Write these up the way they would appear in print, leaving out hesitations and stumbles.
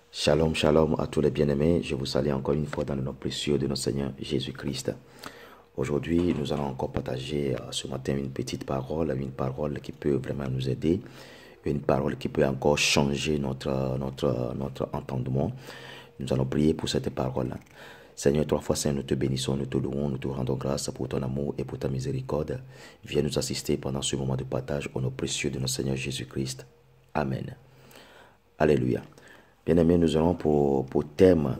Shalom, shalom à tous les bien-aimés. Je vous salue encore une fois dans le nom précieux de notre Seigneur Jésus-Christ. Aujourd'hui, nous allons encore partager ce matin une petite une parole qui peut vraiment nous aider, une parole qui peut encore changer notre entendement. Nous allons prier pour cette parole. Seigneur, trois fois Saint, nous te bénissons, nous te louons, nous te rendons grâce pour ton amour et pour ta miséricorde. Viens nous assister pendant ce moment de partage au nom précieux de notre Seigneur Jésus-Christ. Amen. Alléluia. Bien-aimés, nous allons pour thème,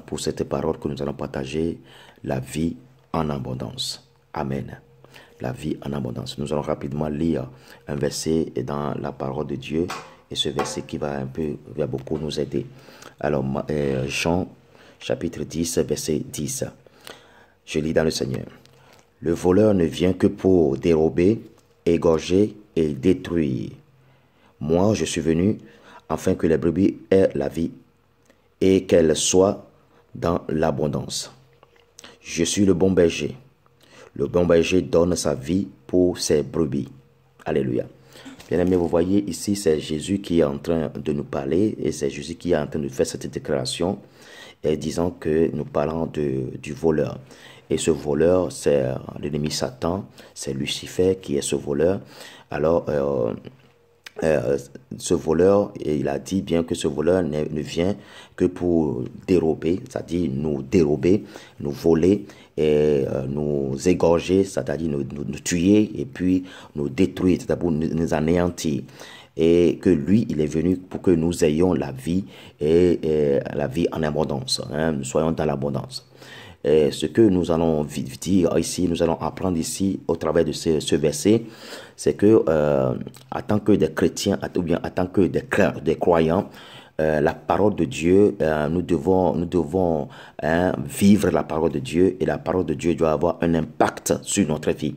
pour cette parole que nous allons partager, la vie en abondance. Amen. La vie en abondance. Nous allons rapidement lire un verset dans la parole de Dieu, et ce verset qui va beaucoup nous aider. Alors, Jean, chapitre 10, verset 10. Je lis dans le Seigneur. Le voleur ne vient que pour dérober, égorger et détruire. Moi, je suis venu afin que les brebis aient la vie et qu'elles soient dans l'abondance. Je suis le bon berger. Le bon berger donne sa vie pour ses brebis. Alléluia. Bien aimé, vous voyez ici, c'est Jésus qui est en train de nous parler et c'est Jésus qui est en train de faire cette déclaration et disant que nous parlons du voleur. Et ce voleur, c'est l'ennemi Satan, c'est Lucifer qui est ce voleur. Alors, ce voleur, il a dit bien que ce voleur ne vient que pour dérober, c'est-à-dire nous dérober, nous voler et nous égorger, c'est-à-dire nous tuer et puis nous détruire, c'est-à-dire pour nous anéantir. Et que lui, il est venu pour que nous ayons la vie et la vie en abondance, nous soyons dans l'abondance. Ce que nous allons dire ici, nous allons apprendre ici au travers de ce verset, c'est que en tant que des chrétiens ou bien en tant que des croyants, la parole de Dieu, nous devons vivre la parole de Dieu et la parole de Dieu doit avoir un impact sur notre vie.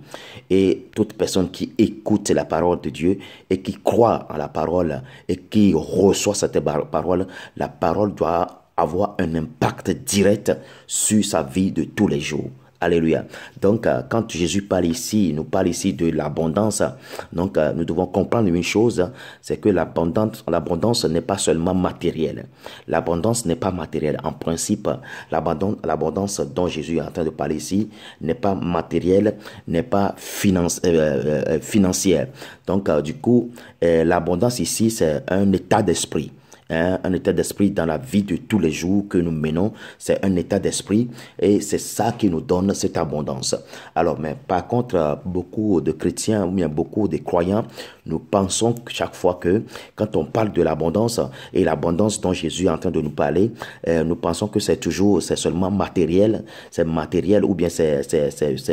Et toute personne qui écoute la parole de Dieu et qui croit en la parole et qui reçoit cette parole, la parole doit avoir un impact direct sur sa vie de tous les jours. Alléluia. Donc, quand Jésus parle ici, il nous parle ici de l'abondance. Donc, nous devons comprendre une chose, c'est que l'abondance n'est pas seulement matérielle. L'abondance n'est pas matérielle. En principe, l'abondance dont Jésus est en train de parler ici n'est pas matérielle, n'est pas financière. Donc, du coup, l'abondance ici, c'est un état d'esprit. Un état d'esprit dans la vie de tous les jours que nous menons, c'est un état d'esprit et c'est ça qui nous donne cette abondance. Alors, mais par contre, beaucoup de chrétiens ou bien beaucoup de croyants, nous pensons chaque fois que quand on parle de l'abondance et l'abondance dont Jésus est en train de nous parler, nous pensons que c'est seulement matériel, c'est matériel ou bien c'est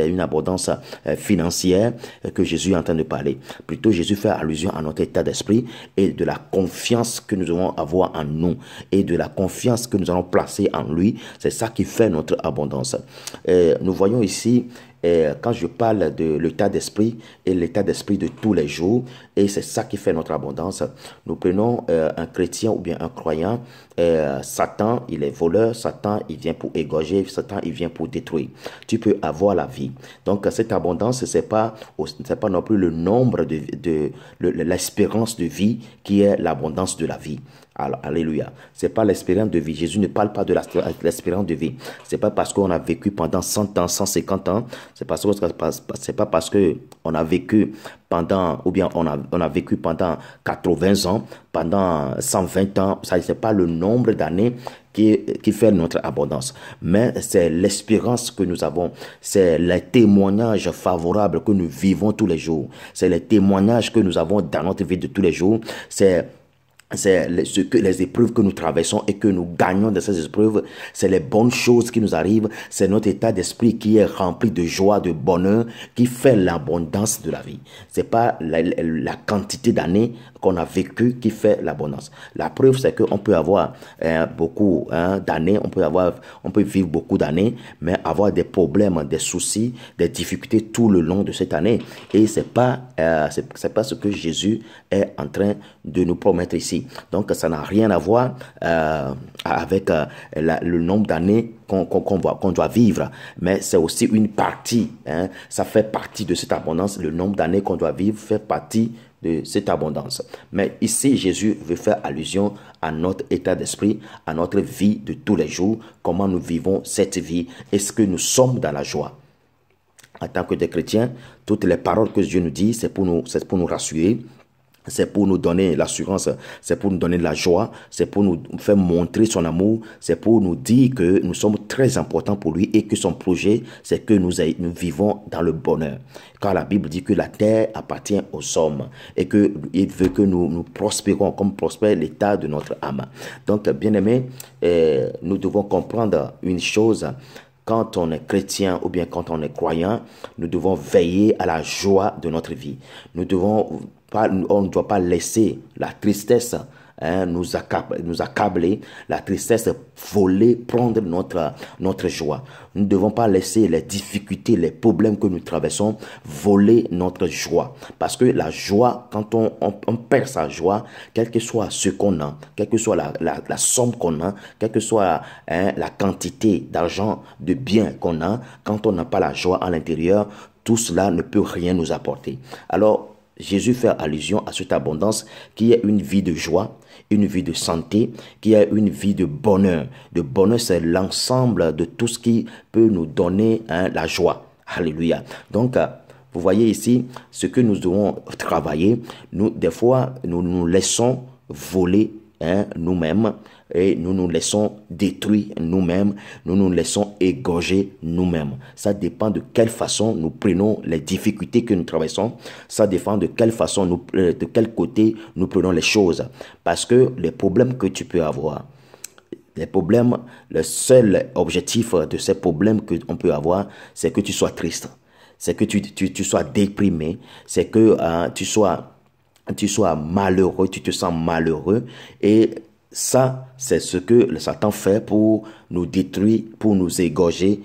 une abondance financière que Jésus est en train de parler. Plutôt, Jésus fait allusion à notre état d'esprit et de la confiance que nous devons avoir en nous et de la confiance que nous allons placer en lui. C'est ça qui fait notre abondance. Nous voyons ici, quand je parle de l'état d'esprit et l'état d'esprit de tous les jours, et c'est ça qui fait notre abondance. Nous prenons un chrétien ou bien un croyant, Satan, il est voleur, Satan, il vient pour égorger, Satan, il vient pour détruire. Tu peux avoir la vie. Donc, cette abondance, c'est pas non plus le nombre l'espérance de vie qui est l'abondance de la vie. Alors, alléluia. C'est pas l'espérance de vie. Jésus ne parle pas de l'espérance de vie. C'est pas parce qu'on a vécu pendant 100 ans, 150 ans. C'est pas parce que on a vécu pendant, ou bien on a vécu pendant 80 ans, pendant 120 ans. Ça, c'est pas le nombre d'années qui fait notre abondance. Mais c'est l'espérance que nous avons. C'est les témoignages favorables que nous vivons tous les jours. C'est les témoignages que nous avons dans notre vie de tous les jours. C'est les épreuves que nous traversons et que nous gagnons de ces épreuves, c'est les bonnes choses qui nous arrivent, c'est notre état d'esprit qui est rempli de joie, de bonheur, qui fait l'abondance de la vie. C'est pas la quantité d'années qu'on a vécu qui fait l'abondance. La preuve, c'est qu'on peut avoir beaucoup d'années, on peut vivre beaucoup d'années, mais avoir des problèmes, des soucis, des difficultés tout le long de cette année. Et c'est pas ce que Jésus est en train de nous promettre ici. Donc, ça n'a rien à voir avec le nombre d'années qu'on doit vivre, mais c'est aussi une partie, ça fait partie de cette abondance. Le nombre d'années qu'on doit vivre fait partie de cette abondance. Mais ici, Jésus veut faire allusion à notre état d'esprit, à notre vie de tous les jours, comment nous vivons cette vie. Est-ce que nous sommes dans la joie? En tant que des chrétiens, toutes les paroles que Dieu nous dit, c'est pour nous rassurer. C'est pour nous donner l'assurance, c'est pour nous donner de la joie, c'est pour nous faire montrer son amour, c'est pour nous dire que nous sommes très importants pour lui et que son projet, c'est que nous vivons dans le bonheur. Car la Bible dit que la terre appartient aux hommes et qu'il veut que nous prospérons comme prospère l'état de notre âme. Donc, bien-aimés, nous devons comprendre une chose. Quand on est chrétien ou bien quand on est croyant, nous devons veiller à la joie de notre vie. On ne doit pas laisser la tristesse nous accabler, la tristesse voler, prendre notre joie. Nous ne devons pas laisser les difficultés, les problèmes que nous traversons voler notre joie. Parce que la joie, quand on perd sa joie, quel que soit ce qu'on a, quelle que soit la somme qu'on a, quelle que soit la quantité d'argent, de biens qu'on a, quand on n'a pas la joie à l'intérieur, tout cela ne peut rien nous apporter. Alors, Jésus fait allusion à cette abondance qui est une vie de joie, une vie de santé, qui est une vie de bonheur. Le bonheur, c'est l'ensemble de tout ce qui peut nous donner la joie. Alléluia. Donc, vous voyez ici ce que nous devons travailler. Des fois, nous nous laissons voler nous-mêmes et nous nous laissons détruire nous-mêmes, nous nous laissons égorger nous-mêmes. Ça dépend de quelle façon nous prenons les difficultés que nous traversons, ça dépend de quelle façon, de quel côté nous prenons les choses. Parce que les problèmes que tu peux avoir, les problèmes, le seul objectif de ces problèmes qu'on peut avoir, c'est que tu sois triste, c'est que tu sois déprimé, c'est que tu sois malheureux, tu te sens malheureux et ça, c'est ce que Satan fait pour nous détruire, pour nous égorger,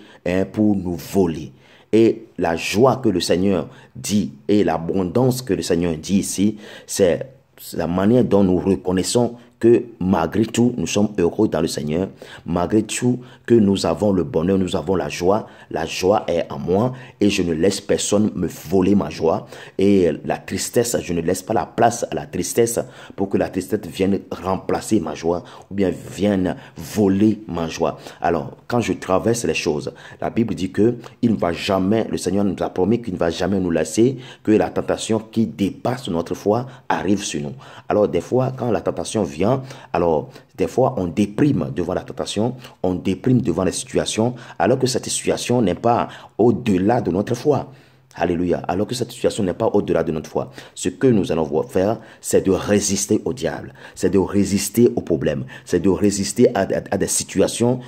pour nous voler. Et la joie que le Seigneur dit et l'abondance que le Seigneur dit ici, c'est la manière dont nous reconnaissons que malgré tout, nous sommes heureux dans le Seigneur. Malgré tout, que nous avons le bonheur, nous avons la joie. La joie est en moi et je ne laisse personne me voler ma joie. Et la tristesse, je ne laisse pas la place à la tristesse pour que la tristesse vienne remplacer ma joie ou bien vienne voler ma joie. Alors, quand je traverse les choses, la Bible dit que il ne va jamais, le Seigneur nous a promis qu'il ne va jamais nous laisser, que la tentation qui dépasse notre foi arrive sur nous. Alors, des fois, quand la tentation vient, alors des fois on déprime devant la tentation, on déprime devant les situations, alors que cette situation n'est pas au-delà de notre foi. Alléluia. Alors que cette situation n'est pas au-delà de notre foi. Ce que nous allons faire, c'est de résister au diable, c'est de résister aux problèmes, c'est de résister à des situations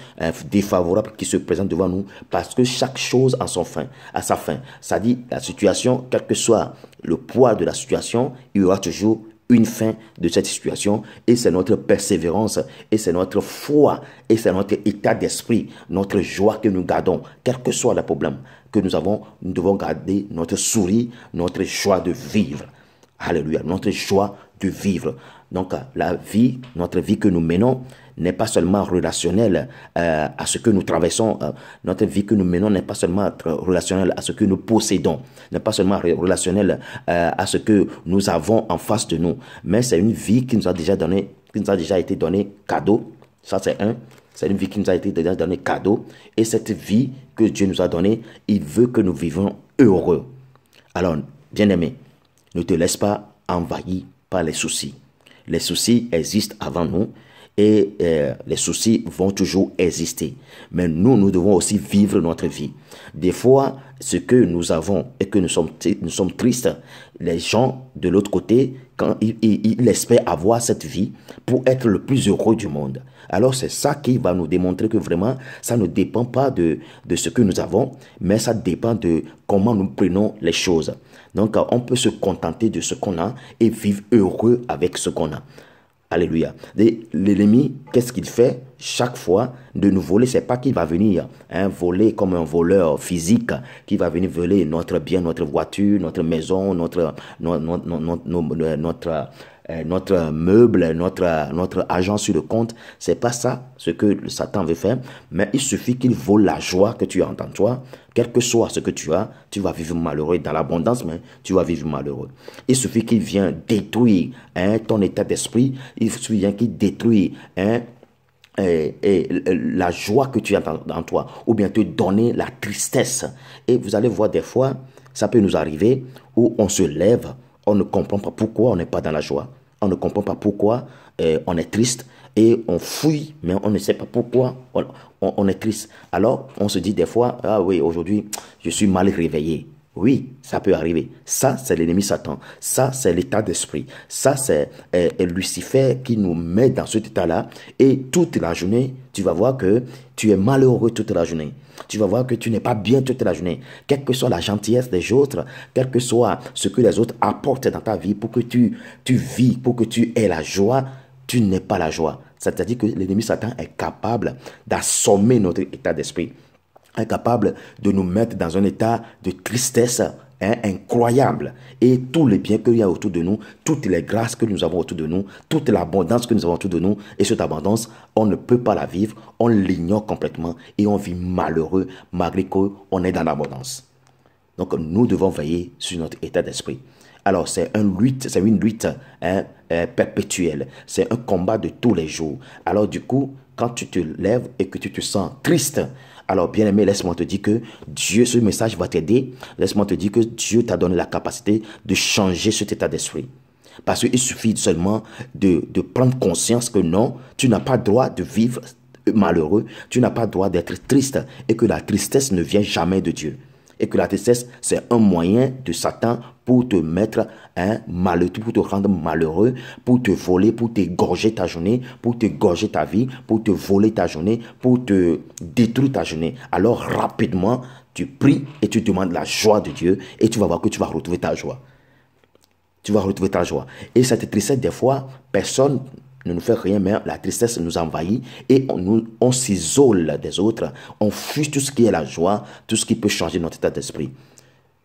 défavorables qui se présentent devant nous, parce que chaque chose a sa fin. Ça dit, la situation, quel que soit le poids de la situation, il y aura toujours une fin de cette situation et c'est notre persévérance et c'est notre foi et c'est notre état d'esprit, notre joie que nous gardons, quel que soit le problème que nous avons, nous devons garder notre sourire, notre joie de vivre. Alléluia, notre joie de vivre. Donc la vie, notre vie que nous menons n'est pas seulement relationnelle à ce que nous traversons. Notre vie que nous menons n'est pas seulement relationnelle à ce que nous possédons, n'est pas seulement relationnelle à ce que nous avons en face de nous, mais c'est une vie qui nous a déjà donné, qui nous a déjà été donnée cadeau. Ça c'est une vie qui nous a été déjà donnée cadeau. Et cette vie que Dieu nous a donnée, il veut que nous vivions heureux. Alors, bien-aimé, ne te laisse pas envahir par les soucis. Les soucis existent avant nous et les soucis vont toujours exister. Mais nous devons aussi vivre notre vie. Des fois, ce que nous avons et que nous sommes tristes, les gens de l'autre côté, quand ils espèrent avoir cette vie pour être le plus heureux du monde. Alors c'est ça qui va nous démontrer que vraiment, ça ne dépend pas de ce que nous avons, mais ça dépend de comment nous prenons les choses. Donc on peut se contenter de ce qu'on a et vivre heureux avec ce qu'on a. Alléluia. L'ennemi, qu'est-ce qu'il fait chaque fois de nous voler? C'est pas qu'il va venir voler comme un voleur physique, qui va venir voler notre bien, notre voiture, notre maison, notre meuble, notre argent sur le compte. C'est pas ça ce que le Satan veut faire. Mais il suffit qu'il vole la joie que tu as en toi. Quel que soit ce que tu as, tu vas vivre malheureux. Dans l'abondance, mais tu vas vivre malheureux. Il suffit qu'il vienne détruire ton état d'esprit. Il suffit qu'il détruise la joie que tu as dans toi, ou bien te donner la tristesse. Et vous allez voir des fois, ça peut nous arriver où on se lève, on ne comprend pas pourquoi on n'est pas dans la joie, on ne comprend pas pourquoi on est triste, et on fuit, mais on ne sait pas pourquoi on est triste. Alors on se dit des fois, ah oui, aujourd'hui je suis mal réveillé. Oui, ça peut arriver. Ça, c'est l'ennemi Satan. Ça, c'est l'état d'esprit. Ça, c'est Lucifer qui nous met dans cet état-là. Et toute la journée, tu vas voir que tu es malheureux toute la journée. Tu vas voir que tu n'es pas bien toute la journée. Quelle que soit la gentillesse des autres, quel que soit ce que les autres apportent dans ta vie pour que tu vis, pour que tu aies la joie, tu n'es pas la joie. C'est-à-dire que l'ennemi Satan est capable d'assommer notre état d'esprit, est capable de nous mettre dans un état de tristesse incroyable. Et tous les biens qu'il y a autour de nous, toutes les grâces que nous avons autour de nous, toute l'abondance que nous avons autour de nous, et cette abondance, on ne peut pas la vivre, on l'ignore complètement et on vit malheureux malgré qu'on est dans l'abondance. Donc nous devons veiller sur notre état d'esprit. Alors c'est une lutte perpétuelle, c'est un combat de tous les jours. Alors du coup, quand tu te lèves et que tu te sens triste, alors bien aimé, laisse-moi te dire que Dieu, ce message va t'aider. Laisse-moi te dire que Dieu t'a donné la capacité de changer cet état d'esprit. Parce qu'il suffit seulement de prendre conscience que non, tu n'as pas le droit de vivre malheureux, tu n'as pas le droit d'être triste et que la tristesse ne vient jamais de Dieu. Et que la tristesse, c'est un moyen de Satan pour te mettre malheureux, pour te rendre malheureux, pour te voler, pour t'égorger ta journée, pour te gorger ta vie, pour te voler ta journée, pour te détruire ta journée. Alors rapidement, tu pries et tu demandes la joie de Dieu et tu vas voir que tu vas retrouver ta joie. Tu vas retrouver ta joie. Et cette tristesse, des fois, personne ne nous fait rien, mais la tristesse nous envahit et on s'isole des autres. On fuit tout ce qui est la joie, tout ce qui peut changer notre état d'esprit.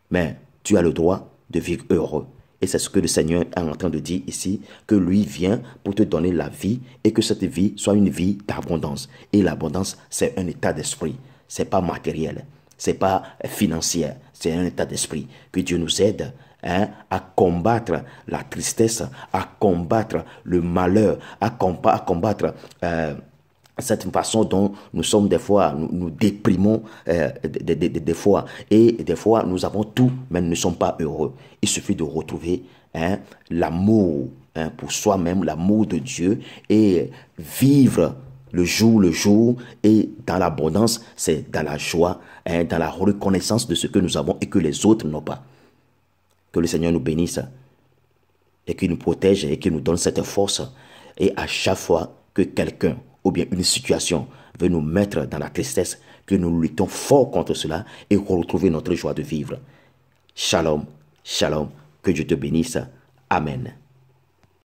Mais tu as le droit de vivre heureux. Et c'est ce que le Seigneur est en train de dire ici, que lui vient pour te donner la vie et que cette vie soit une vie d'abondance. Et l'abondance, c'est un état d'esprit. C'est pas matériel, c'est pas financier, c'est un état d'esprit. Que Dieu nous aide à combattre la tristesse, à combattre le malheur, à combattre cette façon dont nous sommes des fois, nous déprimons des fois. Et des fois, nous avons tout, mais nous ne sommes pas heureux. Il suffit de retrouver l'amour pour soi-même, l'amour de Dieu et vivre le jour, et dans l'abondance, c'est dans la joie, dans la reconnaissance de ce que nous avons et que les autres n'ont pas. Que le Seigneur nous bénisse et qu'il nous protège et qu'il nous donne cette force. Et à chaque fois que quelqu'un ou bien une situation veut nous mettre dans la tristesse, que nous luttons fort contre cela et retrouver notre joie de vivre. Shalom, shalom, que Dieu te bénisse. Amen.